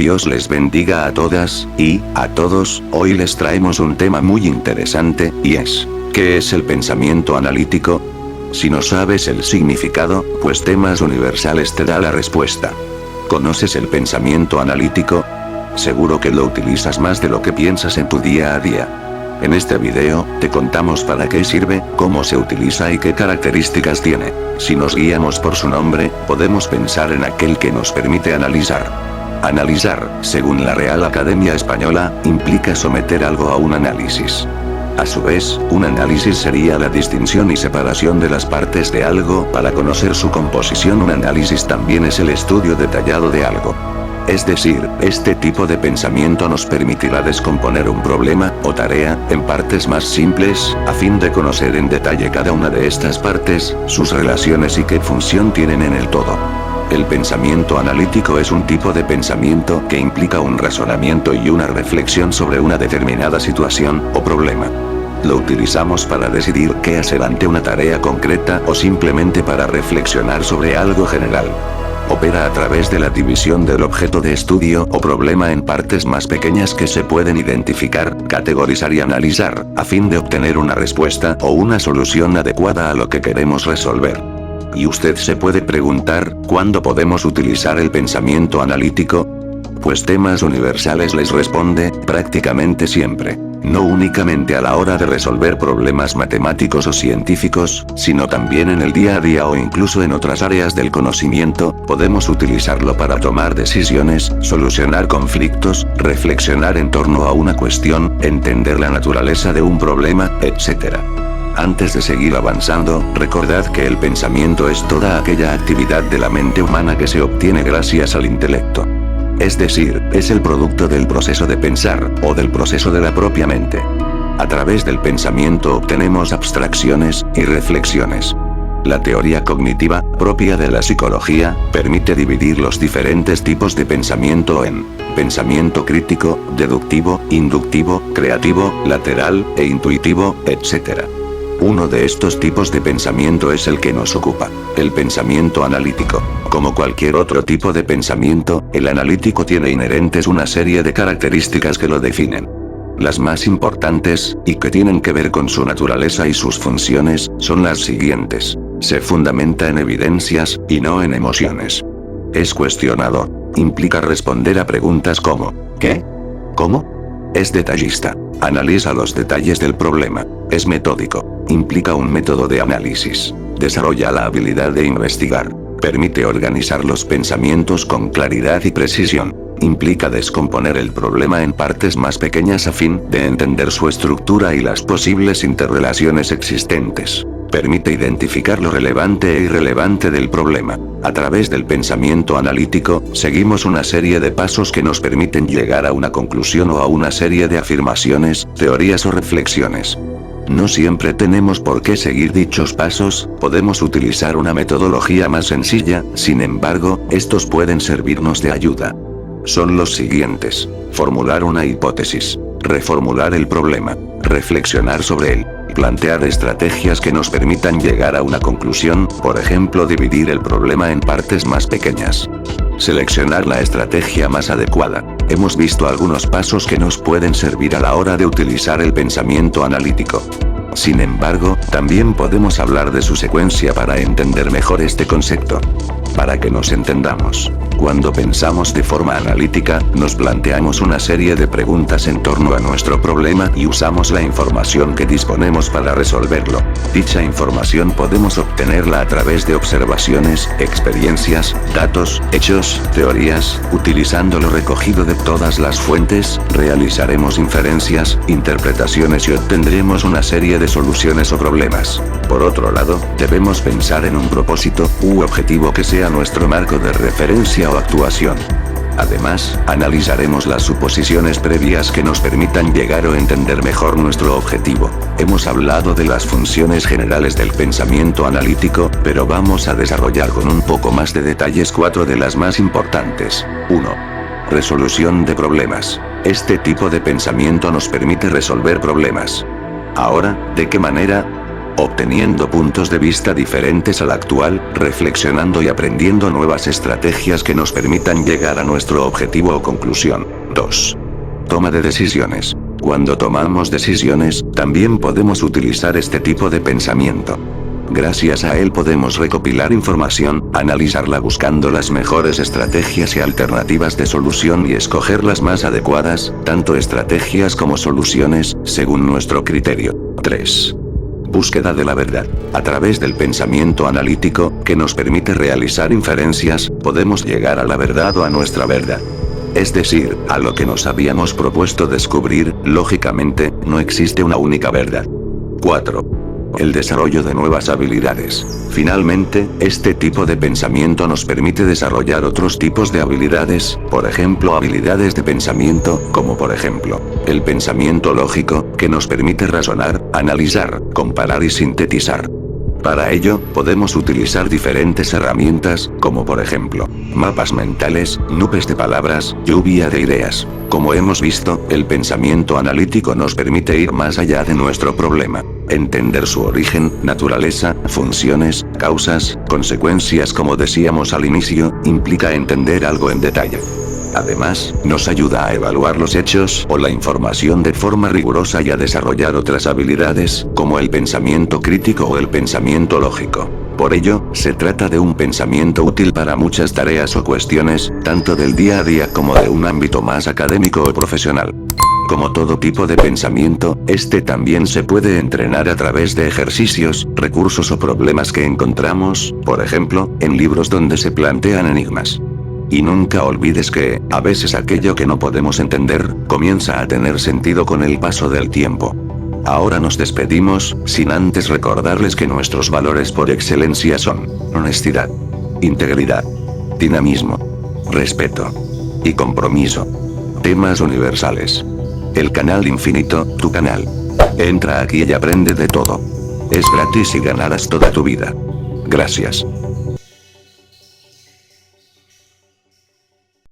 Dios les bendiga a todas, y a todos. Hoy les traemos un tema muy interesante, y es, ¿qué es el pensamiento analítico? Si no sabes el significado, pues Temas Universales te da la respuesta. ¿Conoces el pensamiento analítico? Seguro que lo utilizas más de lo que piensas en tu día a día. En este video, te contamos para qué sirve, cómo se utiliza y qué características tiene. Si nos guiamos por su nombre, podemos pensar en aquel que nos permite analizar. Analizar, según la Real Academia Española, implica someter algo a un análisis. A su vez, un análisis sería la distinción y separación de las partes de algo para conocer su composición. Un análisis también es el estudio detallado de algo. Es decir, este tipo de pensamiento nos permitirá descomponer un problema o tarea en partes más simples, a fin de conocer en detalle cada una de estas partes, sus relaciones y qué función tienen en el todo. El pensamiento analítico es un tipo de pensamiento que implica un razonamiento y una reflexión sobre una determinada situación o problema. Lo utilizamos para decidir qué hacer ante una tarea concreta o simplemente para reflexionar sobre algo general. Opera a través de la división del objeto de estudio o problema en partes más pequeñas que se pueden identificar, categorizar y analizar, a fin de obtener una respuesta o una solución adecuada a lo que queremos resolver. Y usted se puede preguntar, ¿cuándo podemos utilizar el pensamiento analítico? Pues Temas Universales les responde, prácticamente siempre. No únicamente a la hora de resolver problemas matemáticos o científicos, sino también en el día a día o incluso en otras áreas del conocimiento, podemos utilizarlo para tomar decisiones, solucionar conflictos, reflexionar en torno a una cuestión, entender la naturaleza de un problema, etc. Antes de seguir avanzando, recordad que el pensamiento es toda aquella actividad de la mente humana que se obtiene gracias al intelecto. Es decir, es el producto del proceso de pensar, o del proceso de la propia mente. A través del pensamiento obtenemos abstracciones y reflexiones. La teoría cognitiva, propia de la psicología, permite dividir los diferentes tipos de pensamiento en pensamiento crítico, deductivo, inductivo, creativo, lateral, e intuitivo, etc. Uno de estos tipos de pensamiento es el que nos ocupa, el pensamiento analítico. Como cualquier otro tipo de pensamiento, el analítico tiene inherentes una serie de características que lo definen. Las más importantes, y que tienen que ver con su naturaleza y sus funciones, son las siguientes. Se fundamenta en evidencias, y no en emociones. Es cuestionador. Implica responder a preguntas como, ¿qué? ¿Cómo? Es detallista. Analiza los detalles del problema. Es metódico. Implica un método de análisis. Desarrolla la habilidad de investigar. Permite organizar los pensamientos con claridad y precisión. Implica descomponer el problema en partes más pequeñas a fin de entender su estructura y las posibles interrelaciones existentes. Permite identificar lo relevante e irrelevante del problema. A través del pensamiento analítico, seguimos una serie de pasos que nos permiten llegar a una conclusión o a una serie de afirmaciones, teorías o reflexiones. No siempre tenemos por qué seguir dichos pasos, podemos utilizar una metodología más sencilla, sin embargo, estos pueden servirnos de ayuda. Son los siguientes: formular una hipótesis, reformular el problema, reflexionar sobre él, plantear estrategias que nos permitan llegar a una conclusión, por ejemplo dividir el problema en partes más pequeñas. Seleccionar la estrategia más adecuada. Hemos visto algunos pasos que nos pueden servir a la hora de utilizar el pensamiento analítico. Sin embargo, también podemos hablar de su secuencia para entender mejor este concepto. Para que nos entendamos, cuando pensamos de forma analítica, nos planteamos una serie de preguntas en torno a nuestro problema y usamos la información que disponemos para resolverlo. Dicha información podemos obtenerla a través de observaciones, experiencias, datos, hechos, teorías. Utilizando lo recogido de todas las fuentes, realizaremos inferencias, interpretaciones y obtendremos una serie de soluciones o problemas. Por otro lado, debemos pensar en un propósito u objetivo que sea nuestro marco de referencia o actuación. Además, analizaremos las suposiciones previas que nos permitan llegar o entender mejor nuestro objetivo. Hemos hablado de las funciones generales del pensamiento analítico, pero vamos a desarrollar con un poco más de detalles 4 de las más importantes. 1. Resolución de problemas. Este tipo de pensamiento nos permite resolver problemas. Ahora, ¿de qué manera? obteniendo puntos de vista diferentes al actual, reflexionando y aprendiendo nuevas estrategias que nos permitan llegar a nuestro objetivo o conclusión. 2. Toma de decisiones. Cuando tomamos decisiones, también podemos utilizar este tipo de pensamiento. Gracias a él podemos recopilar información, analizarla buscando las mejores estrategias y alternativas de solución y escoger las más adecuadas, tanto estrategias como soluciones, según nuestro criterio. 3. Búsqueda de la verdad. A través del pensamiento analítico, que nos permite realizar inferencias, podemos llegar a la verdad o a nuestra verdad. Es decir, a lo que nos habíamos propuesto descubrir. Lógicamente, no existe una única verdad. 4. El desarrollo de nuevas habilidades. Finalmente, este tipo de pensamiento nos permite desarrollar otros tipos de habilidades, por ejemplo habilidades de pensamiento, como por ejemplo, el pensamiento lógico, que nos permite razonar, analizar, comparar y sintetizar. Para ello, podemos utilizar diferentes herramientas, como por ejemplo, mapas mentales, nubes de palabras, lluvia de ideas. Como hemos visto, el pensamiento analítico nos permite ir más allá de nuestro problema. Entender su origen, naturaleza, funciones, causas, consecuencias, como decíamos al inicio, implica entender algo en detalle. Además, nos ayuda a evaluar los hechos o la información de forma rigurosa y a desarrollar otras habilidades, como el pensamiento crítico o el pensamiento lógico. Por ello, se trata de un pensamiento útil para muchas tareas o cuestiones, tanto del día a día como de un ámbito más académico o profesional. Como todo tipo de pensamiento, este también se puede entrenar a través de ejercicios, recursos o problemas que encontramos, por ejemplo, en libros donde se plantean enigmas. Y nunca olvides que, a veces aquello que no podemos entender, comienza a tener sentido con el paso del tiempo. Ahora nos despedimos, sin antes recordarles que nuestros valores por excelencia son honestidad, integridad, dinamismo, respeto y compromiso. Temas universales. El canal infinito, tu canal. Entra aquí y aprende de todo. Es gratis y ganarás toda tu vida. Gracias.